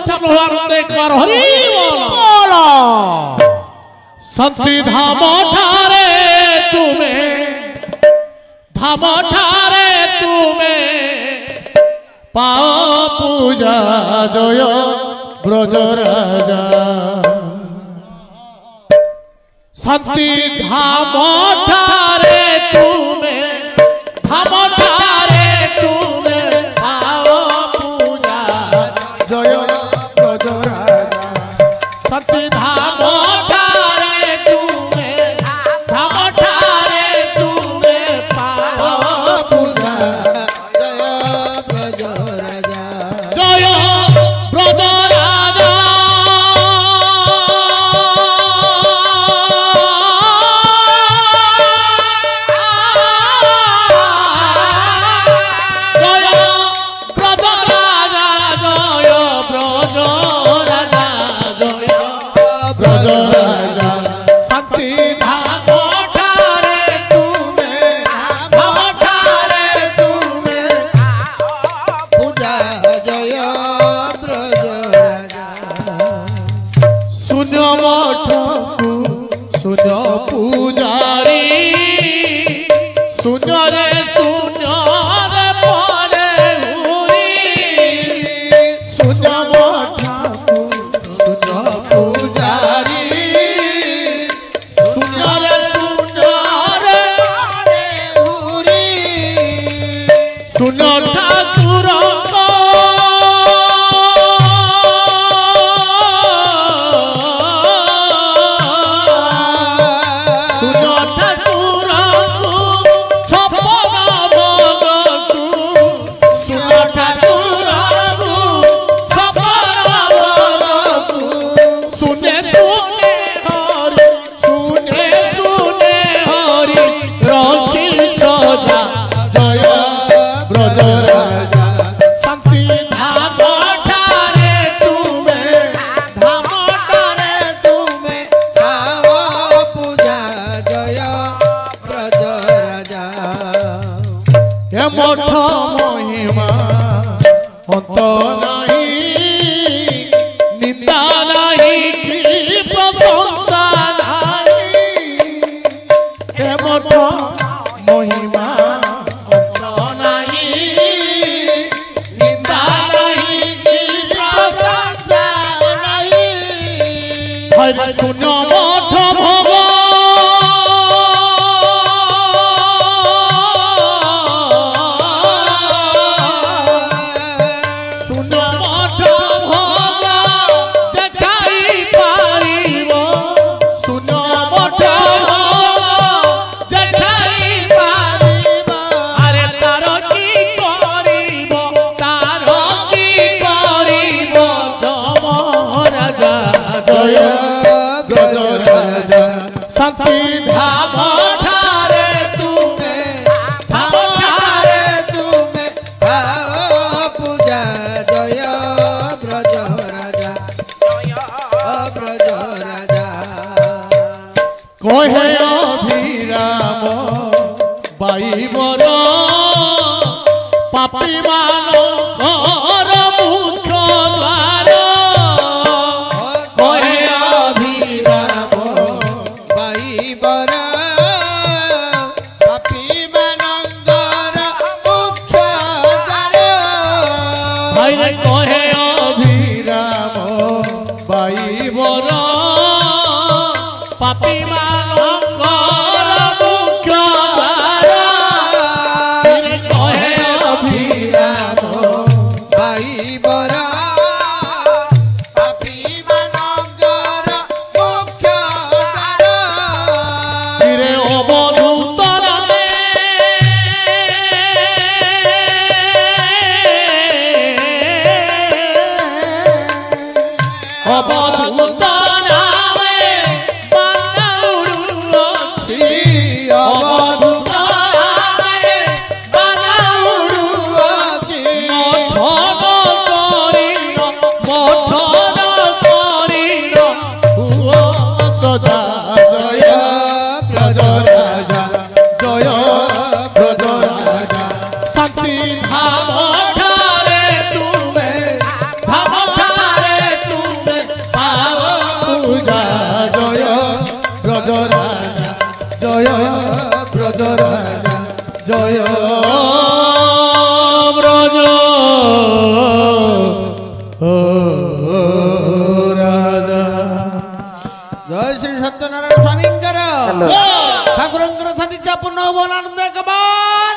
चर्चा प्रभाव एक बार हरि बोल संति धाम ठारे तुम्हें पाओ पूजा जय ब्रज राजा संति धाम ठारे तुम्हें पाओ पूजा जय ब्रज राजा संति धाम ठारे तुम्हें पाओ पूजा जय ब्रज राजा जय ब्रज राजा पुजारी सुनो रे सुनो रे परे हुरी सुनो ठाकुर सुनो पुजारी सुनो रे परे हुरी सुनो ठाकुर मठ महिमा अंत नहीं निंदा नहीं कि प्रशंसा नहीं मठ महिमा अंत नहीं निंदा नहीं कि प्रशंसा नहीं सुनो मठ भगवान संति धाम ठारे तुम्हें पाओ पूजा जय ब्रज राजा ब्रज राजा कहे अभिराम बाई बर पापी मानकर मुख्य द्वार कहे अभिराम बाई बर पापी मानकर मुख्य द्वार भाई कहे अभिराम बाई बर पापी मानकर मुख्य द्वार कहे अभिराम बाई बर पापी मानकर मुख्य द्वार ব্রজ রাজা জয় ব্রজ রাজা জয় ব্রজ রাজা জয় শ্রী সত্যনারায়ণ স্বামীঙ্কর ঠাকুরঙ্কর সতীর্থ পূর্ণ আনন্দ কবার।